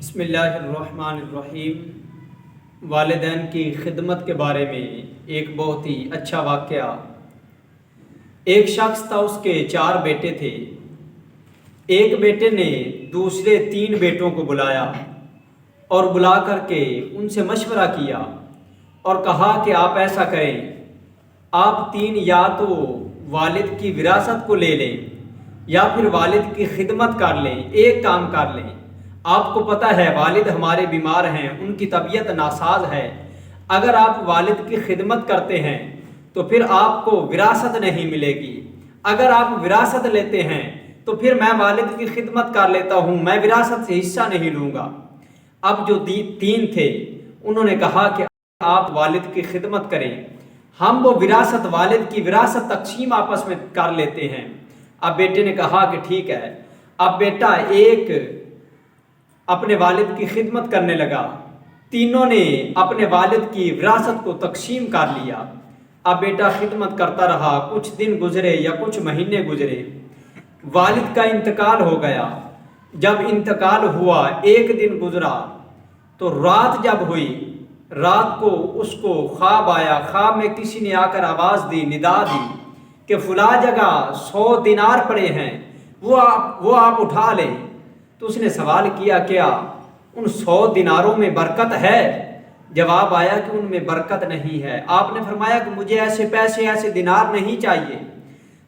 بسم اللہ الرحمن الرحیم۔ والدین کی خدمت کے بارے میں ایک بہت ہی اچھا واقعہ۔ ایک شخص تھا، اس کے 4 بیٹے تھے۔ ایک بیٹے نے دوسرے 3 بیٹوں کو بلایا اور بلا کر کے ان سے مشورہ کیا اور کہا کہ آپ ایسا کریں، آپ 3 یا تو والد کی وراثت کو لے لیں یا پھر والد کی خدمت کر لیں، ایک کام کر لیں۔ آپ کو پتہ ہے والد ہمارے بیمار ہیں، ان کی طبیعت ناساز ہے۔ اگر آپ والد کی خدمت کرتے ہیں تو پھر آپ کو وراثت نہیں ملے گی۔ اگر آپ وراثت لیتے ہیں تو پھر میں والد کی خدمت کر لیتا ہوں، میں وراثت سے حصہ نہیں لوں گا۔ اب جو 3 تھے انہوں نے کہا کہ آپ والد کی خدمت کریں، ہم وہ وراثت، والد کی وراثت تقسیم آپس میں کر لیتے ہیں۔ اب بیٹے نے کہا کہ ٹھیک ہے۔ اب بیٹا ایک اپنے والد کی خدمت کرنے لگا، تینوں نے اپنے والد کی وراثت کو تقسیم کر لیا۔ اب بیٹا خدمت کرتا رہا، کچھ دن گزرے یا کچھ مہینے گزرے، والد کا انتقال ہو گیا۔ جب انتقال ہوا، ایک دن گزرا تو رات جب ہوئی، رات کو اس کو خواب آیا۔ خواب میں کسی نے آ کر آواز دی، ندا دی کہ فلاں جگہ 100 دینار پڑے ہیں، وہ آپ اٹھا لیں۔ تو اس نے سوال کیا، کیا ان 100 دیناروں میں برکت ہے؟ جواب آیا کہ ان میں برکت نہیں ہے۔ آپ نے فرمایا کہ مجھے ایسے پیسے، ایسے دینار نہیں چاہیے۔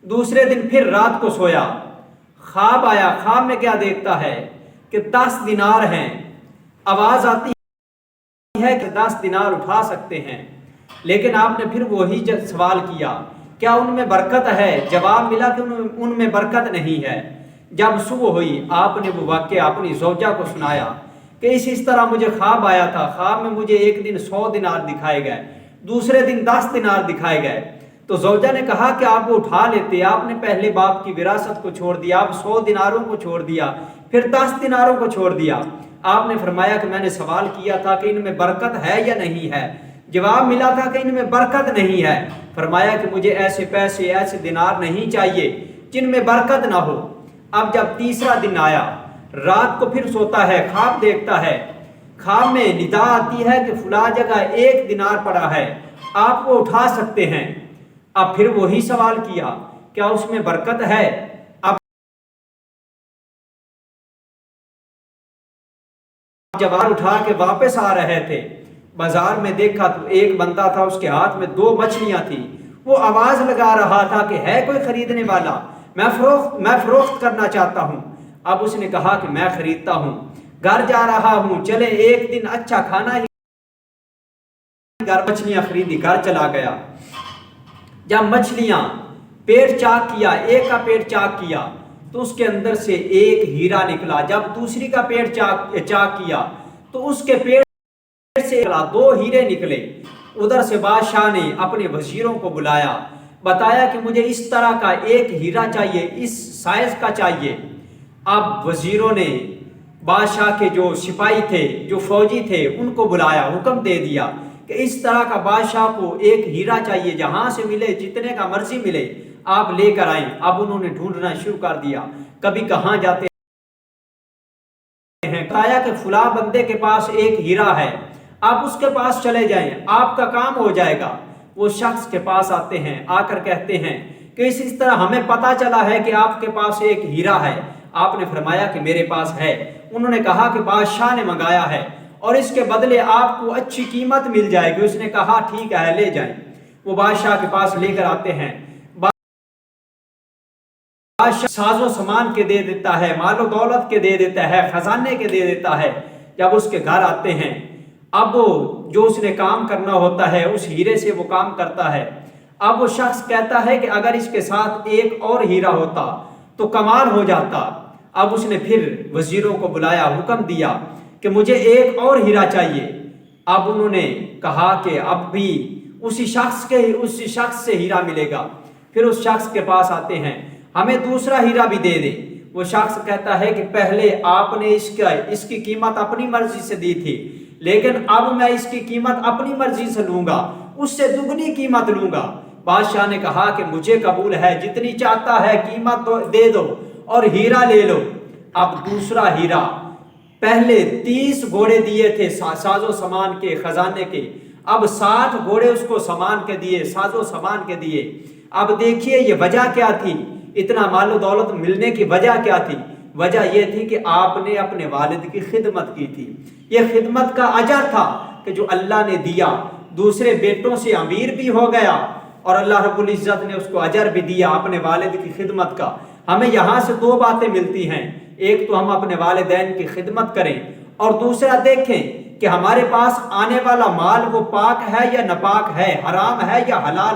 دوسرے دن پھر رات کو سویا، خواب آیا۔ خواب میں کیا دیکھتا ہے کہ 10 دینار ہیں۔ آواز آتی ہے کہ 10 دینار اٹھا سکتے ہیں، لیکن آپ نے پھر وہی سوال کیا، کیا ان میں برکت ہے؟ جواب ملا کہ ان میں برکت نہیں ہے۔ جب صبح ہوئی، آپ نے وہ واقعہ اپنی زوجہ کو سنایا کہ اس طرح مجھے خواب آیا تھا۔ خواب میں مجھے ایک دن 100 دینار دکھائے گئے، دوسرے دن 10 دینار دکھائے گئے۔ تو زوجہ نے کہا کہ آپ وہ اٹھا لیتے، آپ نے پہلے باپ کی وراثت کو چھوڑ دیا، آپ 100 دیناروں کو چھوڑ دیا، پھر 10 دیناروں کو چھوڑ دیا۔ آپ نے فرمایا کہ میں نے سوال کیا تھا کہ ان میں برکت ہے یا نہیں ہے؟ جواب ملا تھا کہ ان میں برکت نہیں ہے۔ فرمایا کہ مجھے ایسے پیسے، ایسے دینار نہیں چاہیے جن میں برکت نہ ہو۔ اب جب تیسرا دن آیا، رات کو پھر سوتا ہے، خواب دیکھتا ہے۔ خواب میں ندا آتی ہے کہ فلاں جگہ 1 دینار پڑا ہے، آپ وہ اٹھا سکتے ہیں۔ اب پھر وہی سوال کیا، کیا اس میں برکت ہے؟ اب جواب اٹھا کے واپس آ رہے تھے، بازار میں دیکھا تو ایک بندہ تھا، اس کے ہاتھ میں 2 مچھلیاں تھیں۔ وہ آواز لگا رہا تھا کہ ہے کوئی خریدنے والا، میں فروخت کرنا چاہتا ہوں۔ اب اس نے کہا کہ میں خریدتا ہوں، گھر جا رہا ہوں، چلے ایک دن اچھا کھانا ہی، گھر مچھلیاں خریدی، گھر چلا گیا۔ جب مچھلیاں پیٹ چاک کیا، ایک کا پیٹ چاک کیا تو اس کے اندر سے ایک ہیرا نکلا۔ جب دوسری کا پیٹ چاک کیا تو اس کے پیٹ سے 2 ہیرے نکلے۔ ادھر سے بادشاہ نے اپنے وزیروں کو بلایا، بتایا کہ مجھے اس طرح کا ایک ہیرا چاہیے، اس سائز کا چاہیے۔ اب وزیروں نے بادشاہ کے جو سپاہی تھے، جو فوجی تھے، ان کو بلایا، حکم دے دیا کہ اس طرح کا بادشاہ کو ایک ہیرا چاہیے، جہاں سے ملے، جتنے کا مرضی ملے، آپ لے کر آئیں۔ اب انہوں نے ڈھونڈنا شروع کر دیا، کبھی کہاں جاتے ہیں، بتایا کہ فلاں بندے کے پاس ایک ہیرا ہے، آپ اس کے پاس چلے جائیں، آپ کا کام ہو جائے گا۔ وہ شخص کے پاس آتے ہیں، آ کر کہتے ہیں کہ اس طرح ہمیں پتا چلا ہے کہ آپ کے پاس ایک ہیرا ہے۔ آپ نے فرمایا کہ میرے پاس ہے۔ انہوں نے کہا کہ بادشاہ نے منگایا ہے اور اس کے بدلے آپ کو اچھی قیمت مل جائے گی۔ اس نے کہا ٹھیک ہے، لے جائیں۔ وہ بادشاہ کے پاس لے کر آتے ہیں۔ بادشاہ ساز و سامان کے دے دیتا ہے، مال و دولت کے دے دیتا ہے، خزانے کے دے دیتا ہے۔ جب اس کے گھر آتے ہیں، اب وہ جو اس نے کام کرنا ہوتا ہے، اس ہیرے سے وہ کام کرتا ہے۔ اب وہ شخص کہتا ہے کہ اگر اس کے ساتھ ایک اور ہیرا ہوتا تو کمال ہو جاتا۔ اب اس نے پھر وزیروں کو بلایا، حکم دیا کہ مجھے ایک اور ہیرا چاہیے۔ اب انہوں نے کہا کہ اب بھی اسی شخص سے ہیرا ملے گا۔ پھر اس شخص کے پاس آتے ہیں، ہمیں دوسرا ہیرا بھی دے دے۔ وہ شخص کہتا ہے کہ پہلے آپ نے اس کی قیمت اپنی مرضی سے دی تھی، لیکن اب میں اس کی قیمت اپنی مرضی سے لوں گا، اس سے دگنی قیمت لوں گا۔ بادشاہ نے کہا کہ مجھے قبول ہے، جتنی چاہتا ہے قیمت دے دو اور ہیرا لے لو۔ اب دوسرا ہیرا پہلے 30 گھوڑے دیے تھے ساز و سامان کے، خزانے کے، اب 60 گھوڑے اس کو سامان کے دیے، ساز و سامان کے دیے۔ اب دیکھیے یہ وجہ کیا تھی، اتنا مال و دولت ملنے کی وجہ کیا تھی؟ وجہ یہ تھی کہ آپ نے اپنے والد کی خدمت کی تھی۔ یہ خدمت کا اجر تھا کہ جو اللہ نے دیا، دوسرے بیٹوں سے امیر بھی ہو گیا اور اللہ رب العزت نے اس کو اجر بھی دیا اپنے والد کی خدمت کا۔ ہمیں یہاں سے 2 باتیں ملتی ہیں، ایک تو ہم اپنے والدین کی خدمت کریں، اور دوسرا دیکھیں کہ ہمارے پاس آنے والا مال وہ پاک ہے یا ناپاک ہے، حرام ہے یا حلال ہے۔